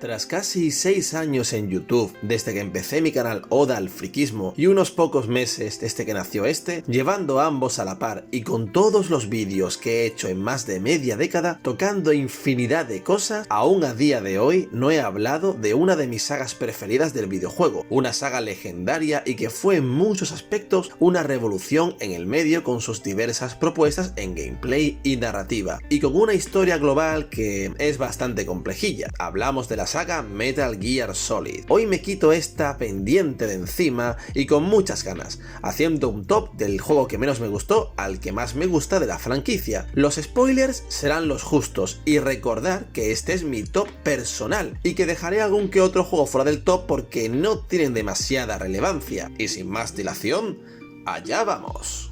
Tras casi 6 años en YouTube, desde que empecé mi canal Oda al Friquismo y unos pocos meses desde que nació este, llevando ambos a la par y con todos los vídeos que he hecho en más de media década, tocando infinidad de cosas, aún a día de hoy no he hablado de una de mis sagas preferidas del videojuego, una saga legendaria y que fue en muchos aspectos una revolución en el medio con sus diversas propuestas en gameplay y narrativa, y con una historia global que es bastante complejilla. Hablamos de la saga Metal Gear Solid. Hoy me quito esta pendiente de encima y con muchas ganas, haciendo un top del juego que menos me gustó al que más me gusta de la franquicia. Los spoilers serán los justos y recordar que este es mi top personal y que dejaré algún que otro juego fuera del top porque no tienen demasiada relevancia. Y sin más dilación, allá vamos.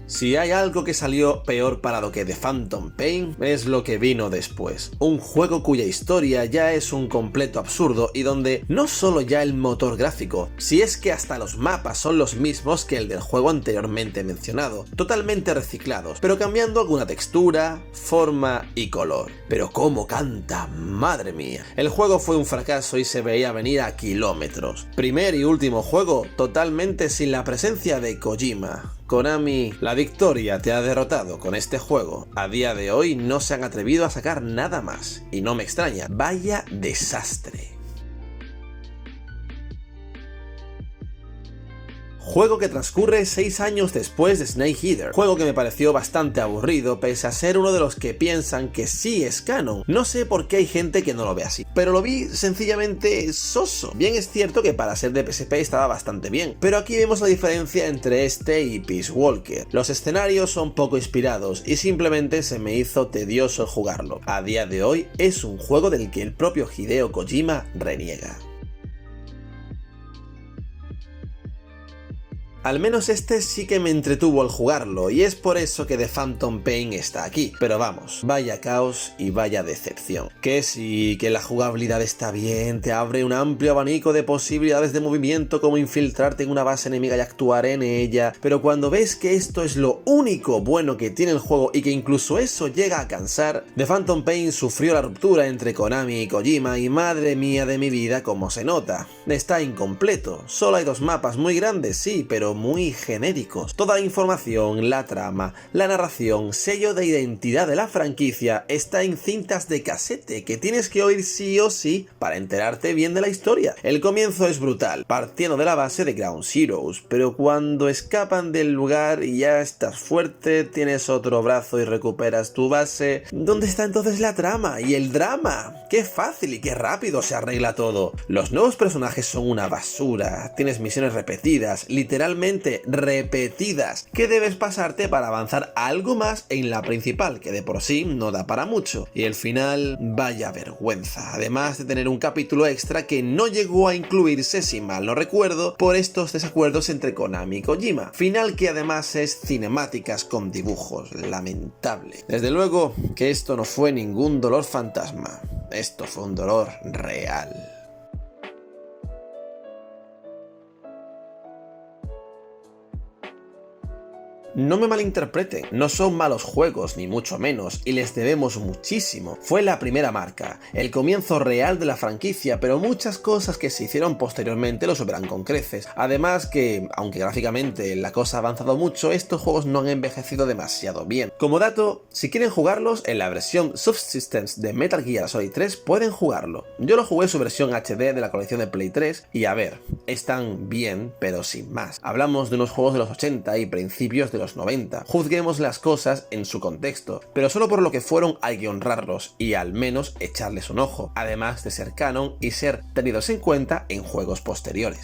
Si hay algo que salió peor parado que The Phantom Pain, es lo que vino después. Un juego cuya historia ya es un completo absurdo y donde no solo ya el motor gráfico, si es que hasta los mapas son los mismos que el del juego anteriormente mencionado, totalmente reciclados, pero cambiando alguna textura, forma y color. Pero cómo canta, madre mía. El juego fue un fracaso y se veía venir a kilómetros. Primer y último juego totalmente sin la presencia de Kojima. Konami, la victoria te ha derrotado con este juego. A día de hoy no se han atrevido a sacar nada más, y no me extraña, vaya desastre. Juego que transcurre 6 años después de Snake Eater, juego que me pareció bastante aburrido pese a ser uno de los que piensan que sí es canon. No sé por qué hay gente que no lo ve así, pero lo vi sencillamente soso. Bien es cierto que para ser de PSP estaba bastante bien, pero aquí vemos la diferencia entre este y Peace Walker. Los escenarios son poco inspirados y simplemente se me hizo tedioso jugarlo. A día de hoy es un juego del que el propio Hideo Kojima reniega. Al menos este sí que me entretuvo al jugarlo y es por eso que The Phantom Pain está aquí. Pero vamos, vaya caos y vaya decepción. Que sí, que la jugabilidad está bien, te abre un amplio abanico de posibilidades de movimiento como infiltrarte en una base enemiga y actuar en ella, pero cuando ves que esto es lo único bueno que tiene el juego y que incluso eso llega a cansar, The Phantom Pain sufrió la ruptura entre Konami y Kojima y madre mía de mi vida como se nota. Está incompleto, solo hay 2 mapas muy grandes, sí, pero muy genéricos. Toda la información, la trama, la narración, sello de identidad de la franquicia está en cintas de casete que tienes que oír sí o sí para enterarte bien de la historia. El comienzo es brutal, partiendo de la base de Ground Zeroes, pero cuando escapan del lugar y ya estás fuerte, tienes otro brazo y recuperas tu base, ¿dónde está entonces la trama y el drama? ¡Qué fácil y qué rápido se arregla todo! Los nuevos personajes son una basura, tienes misiones repetidas, literalmente repetidas, que debes pasarte para avanzar algo más en la principal, que de por sí no da para mucho. Y el final, vaya vergüenza, además de tener un capítulo extra que no llegó a incluirse, si mal no recuerdo, por estos desacuerdos entre Konami y Kojima. Final que además es cinemáticas con dibujos, lamentable. Desde luego que esto no fue ningún dolor fantasma, esto fue un dolor real. No me malinterpreten, no son malos juegos ni mucho menos y les debemos muchísimo. Fue la primera marca, el comienzo real de la franquicia, pero muchas cosas que se hicieron posteriormente lo superan con creces. Además que, aunque gráficamente la cosa ha avanzado mucho, estos juegos no han envejecido demasiado bien. Como dato, si quieren jugarlos, en la versión Subsistence de Metal Gear Solid 3 pueden jugarlo. Yo lo jugué en su versión HD de la colección de Play 3 y a ver, están bien, pero sin más. Hablamos de unos juegos de los 80 y principios de los 90. Juzguemos las cosas en su contexto, pero solo por lo que fueron hay que honrarlos y al menos echarles un ojo, además de ser canon y ser tenidos en cuenta en juegos posteriores.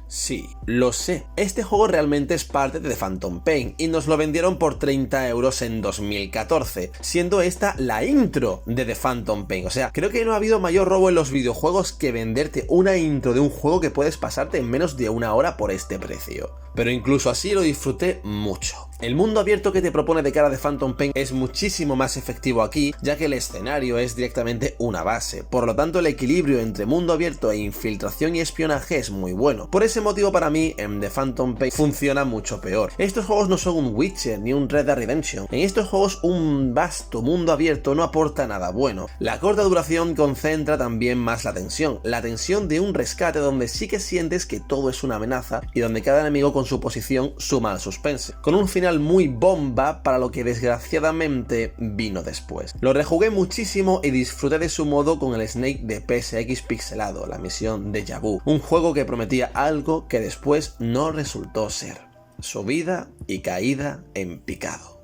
Sí, lo sé, este juego realmente es parte de The Phantom Pain y nos lo vendieron por 30 € en 2014, siendo esta la intro de The Phantom Pain. O sea, creo que no ha habido mayor robo en los videojuegos que venderte una intro de un juego que puedes pasarte en menos de 1 hora por este precio. Pero incluso así lo disfruté mucho. El mundo abierto que te propone de cara de Phantom Pain es muchísimo más efectivo aquí, ya que el escenario es directamente una base, por lo tanto el equilibrio entre mundo abierto e infiltración y espionaje es muy bueno. Por ese motivo para mí, en The Phantom Pain funciona mucho peor. Estos juegos no son un Witcher ni un Red Dead Redemption, en estos juegos un vasto mundo abierto no aporta nada bueno. La corta duración concentra también más la tensión de un rescate donde sí que sientes que todo es una amenaza y donde cada enemigo con su posición suma al suspense, con un final muy bomba para lo que desgraciadamente vino después. Lo rejugué muchísimo y disfruté de su modo con el Snake de PSX pixelado, la misión Déjà Vu, un juego que prometía algo que después no resultó ser. Subida y caída en picado.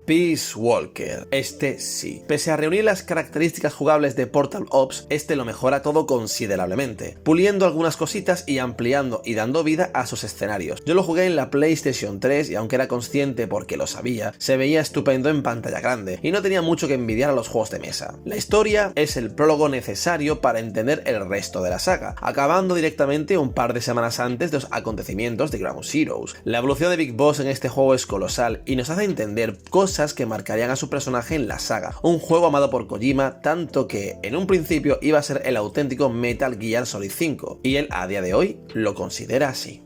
Peace Walker, este sí. Pese a reunir las características jugables de Portal Ops, este lo mejora todo considerablemente, puliendo algunas cositas y ampliando y dando vida a sus escenarios. Yo lo jugué en la PlayStation 3 y aunque era consciente porque lo sabía, se veía estupendo en pantalla grande y no tenía mucho que envidiar a los juegos de mesa. La historia es el prólogo necesario para entender el resto de la saga, acabando directamente un par de semanas antes de los acontecimientos de Ground Zeroes. La evolución de Big Boss en este juego es colosal y nos hace entender cosas que marcarían a su personaje en la saga, un juego amado por Kojima tanto que en un principio iba a ser el auténtico Metal Gear Solid 5 y él a día de hoy lo considera así.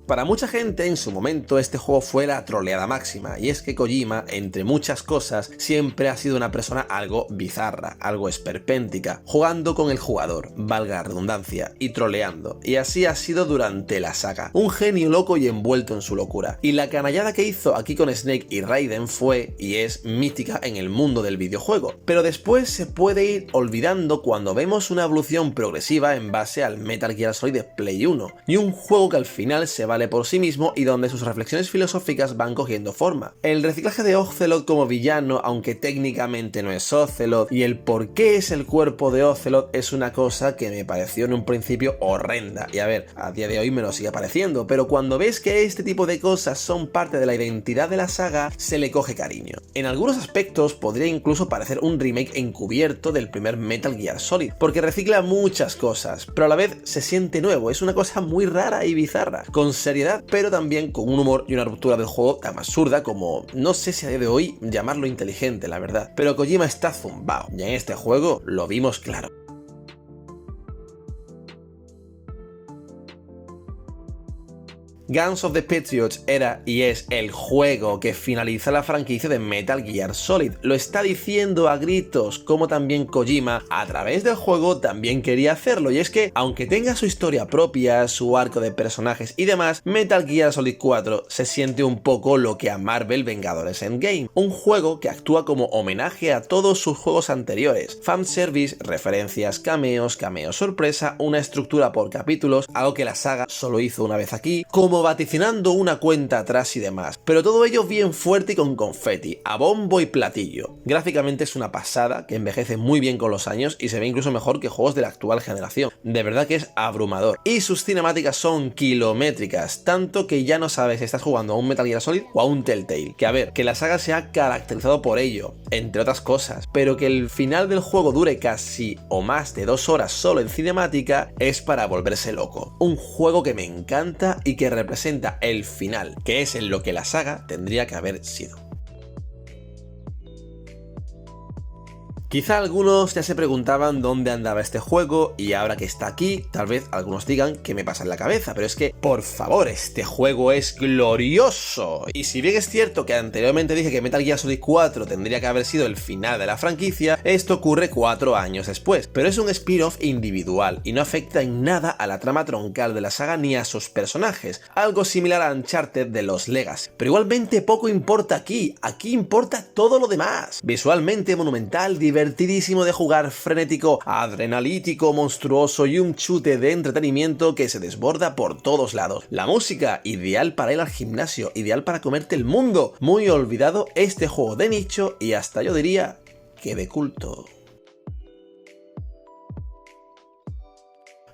Para mucha gente en su momento este juego fue la troleada máxima, y es que Kojima, entre muchas cosas, siempre ha sido una persona algo bizarra, algo esperpéntica, jugando con el jugador, valga la redundancia, y troleando, y así ha sido durante la saga, un genio loco y envuelto en su locura, y la canallada que hizo aquí con Snake y Raiden fue, y es, mítica en el mundo del videojuego, pero después se puede ir olvidando cuando vemos una evolución progresiva en base al Metal Gear Solid de Play 1, y un juego que al final se vale por sí mismo y donde sus reflexiones filosóficas van cogiendo forma. El reciclaje de Ocelot como villano, aunque técnicamente no es Ocelot, y el por qué es el cuerpo de Ocelot es una cosa que me pareció en un principio horrenda, y a ver, a día de hoy me lo sigue pareciendo, pero cuando ves que este tipo de cosas son parte de la identidad de la saga, se le coge cariño. En algunos aspectos podría incluso parecer un remake encubierto del primer Metal Gear Solid, porque recicla muchas cosas, pero a la vez se siente nuevo, es una cosa muy rara y bizarra, con seriedad, pero también con un humor y una ruptura del juego tan absurda como, no sé si a día de hoy llamarlo inteligente, la verdad, pero Kojima está zumbao, y en este juego lo vimos claro. Guns of the Patriots era y es el juego que finaliza la franquicia de Metal Gear Solid. Lo está diciendo a gritos, como también Kojima a través del juego también quería hacerlo, y es que aunque tenga su historia propia, su arco de personajes y demás, Metal Gear Solid 4 se siente un poco lo que a Marvel Vengadores Endgame, un juego que actúa como homenaje a todos sus juegos anteriores, fanservice, referencias, cameos sorpresa, una estructura por capítulos, algo que la saga solo hizo una vez aquí, como vaticinando una cuenta atrás y demás, pero todo ello bien fuerte y con confeti, a bombo y platillo. Gráficamente es una pasada, que envejece muy bien con los años y se ve incluso mejor que juegos de la actual generación, de verdad que es abrumador, y sus cinemáticas son kilométricas, tanto que ya no sabes si estás jugando a un Metal Gear Solid o a un Telltale, que a ver, que la saga se ha caracterizado por ello, entre otras cosas, pero que el final del juego dure casi o más de 2 horas solo en cinemática es para volverse loco. Un juego que me encanta y que representa el final, que es en lo que la saga tendría que haber sido. Quizá algunos ya se preguntaban dónde andaba este juego y ahora que está aquí, tal vez algunos digan que me pasa en la cabeza, pero es que, por favor, este juego es glorioso. Y si bien es cierto que anteriormente dije que Metal Gear Solid 4 tendría que haber sido el final de la franquicia, esto ocurre 4 años después, pero es un spin-off individual y no afecta en nada a la trama troncal de la saga ni a sus personajes, algo similar a Uncharted de los Legacy. Pero igualmente poco importa aquí importa todo lo demás. Visualmente monumental, divertidísimo de jugar, frenético, adrenalítico, monstruoso y un chute de entretenimiento que se desborda por todos lados. La música, ideal para ir al gimnasio, ideal para comerte el mundo. Muy olvidado este juego de nicho y hasta yo diría que de culto.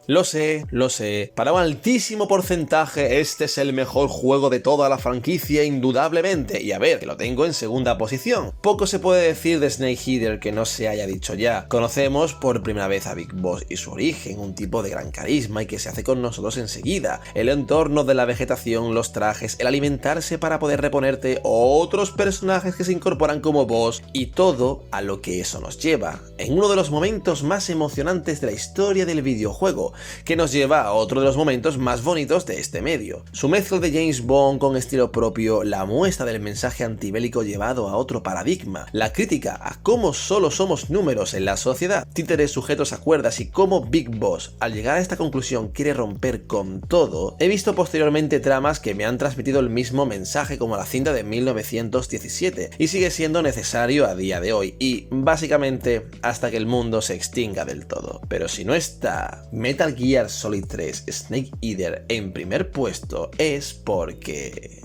Lo sé, para un altísimo porcentaje este es el mejor juego de toda la franquicia indudablemente, y a ver, que lo tengo en segunda posición. Poco se puede decir de Snake Eater que no se haya dicho ya. Conocemos por primera vez a Big Boss y su origen, un tipo de gran carisma y que se hace con nosotros enseguida. El entorno de la vegetación, los trajes, el alimentarse para poder reponerte, otros personajes que se incorporan como boss y todo a lo que eso nos lleva, en uno de los momentos más emocionantes de la historia del videojuego, que nos lleva a otro de los momentos más bonitos de este medio. Su mezcla de James Bond con estilo propio, la muestra del mensaje antibélico llevado a otro paradigma, la crítica a cómo solo somos números en la sociedad, títeres sujetos a cuerdas y cómo Big Boss, al llegar a esta conclusión, quiere romper con todo. He visto posteriormente tramas que me han transmitido el mismo mensaje, como la cinta de 1917, y sigue siendo necesario a día de hoy, y básicamente hasta que el mundo se extinga del todo. Pero si no está Metal Gear Solid 3 Snake Eater en primer puesto es porque...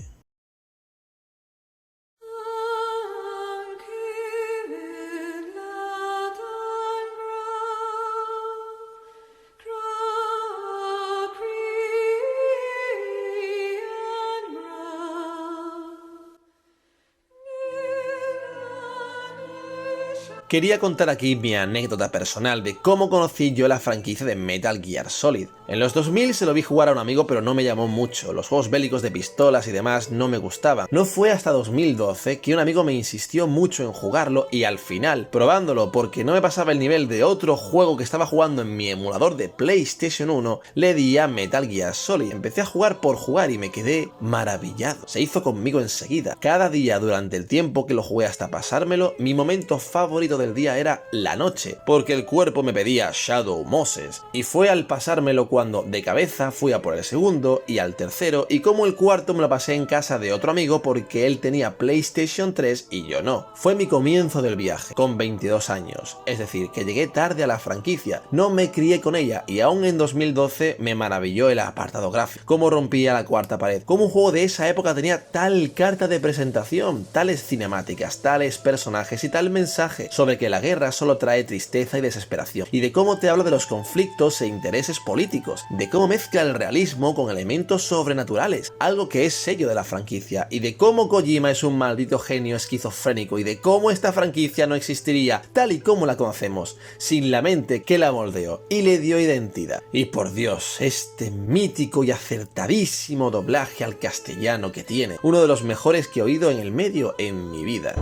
Quería contar aquí mi anécdota personal de cómo conocí yo la franquicia de Metal Gear Solid. En los 2000 se lo vi jugar a un amigo, pero no me llamó mucho, los juegos bélicos de pistolas y demás no me gustaban. No fue hasta 2012 que un amigo me insistió mucho en jugarlo y al final, probándolo porque no me pasaba el nivel de otro juego que estaba jugando en mi emulador de PlayStation 1, le di a Metal Gear Solid. Empecé a jugar por jugar y me quedé maravillado. Se hizo conmigo enseguida. Cada día durante el tiempo que lo jugué hasta pasármelo, mi momento favorito del día era la noche, porque el cuerpo me pedía Shadow Moses, y fue al pasármelo cuando de cabeza fui a por el segundo y al tercero, y como el cuarto me lo pasé en casa de otro amigo porque él tenía PlayStation 3 y yo no. Fue mi comienzo del viaje, con 22 años, es decir, que llegué tarde a la franquicia, no me crié con ella y aún en 2012 me maravilló el apartado gráfico, cómo rompía la cuarta pared, cómo un juego de esa época tenía tal carta de presentación, tales cinemáticas, tales personajes y tal mensaje sobre que la guerra solo trae tristeza y desesperación, y de cómo te habla de los conflictos e intereses políticos, de cómo mezcla el realismo con elementos sobrenaturales, algo que es sello de la franquicia, y de cómo Kojima es un maldito genio esquizofrénico, y de cómo esta franquicia no existiría tal y como la conocemos, sin la mente que la moldeó y le dio identidad. Y por Dios, este mítico y acertadísimo doblaje al castellano que tiene, uno de los mejores que he oído en el medio en mi vida.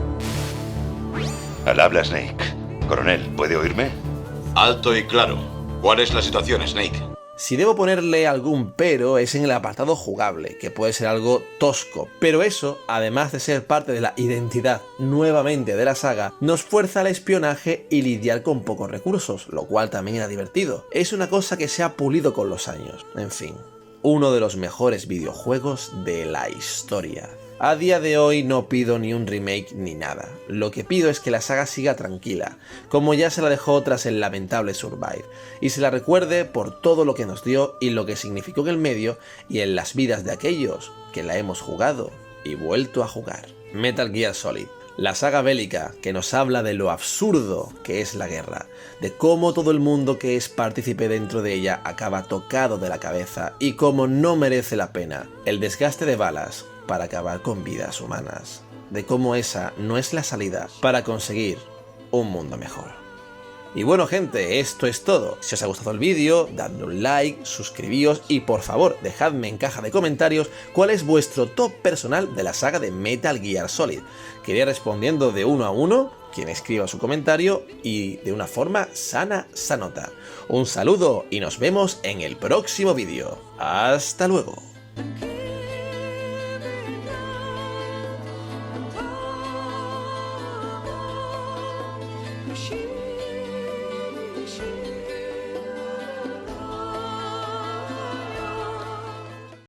Al habla Snake. Coronel, ¿puede oírme? Alto y claro. ¿Cuál es la situación, Snake? Si debo ponerle algún pero es en el apartado jugable, que puede ser algo tosco, pero eso, además de ser parte de la identidad nuevamente de la saga, nos fuerza al espionaje y lidiar con pocos recursos, lo cual también era divertido. Es una cosa que se ha pulido con los años. En fin, uno de los mejores videojuegos de la historia. A día de hoy no pido ni un remake ni nada, lo que pido es que la saga siga tranquila, como ya se la dejó tras el lamentable Survive, y se la recuerde por todo lo que nos dio y lo que significó en el medio y en las vidas de aquellos que la hemos jugado y vuelto a jugar. Metal Gear Solid, la saga bélica que nos habla de lo absurdo que es la guerra, de cómo todo el mundo que es partícipe dentro de ella acaba tocado de la cabeza y cómo no merece la pena el desgaste de balas para acabar con vidas humanas, de cómo esa no es la salida para conseguir un mundo mejor. Y bueno gente, esto es todo. Si os ha gustado el vídeo, dadle un like, suscribíos y por favor dejadme en caja de comentarios cuál es vuestro top personal de la saga de Metal Gear Solid, que iré respondiendo de uno a uno quien escriba su comentario y de una forma sana, sanota. Un saludo y nos vemos en el próximo vídeo. ¡Hasta luego! She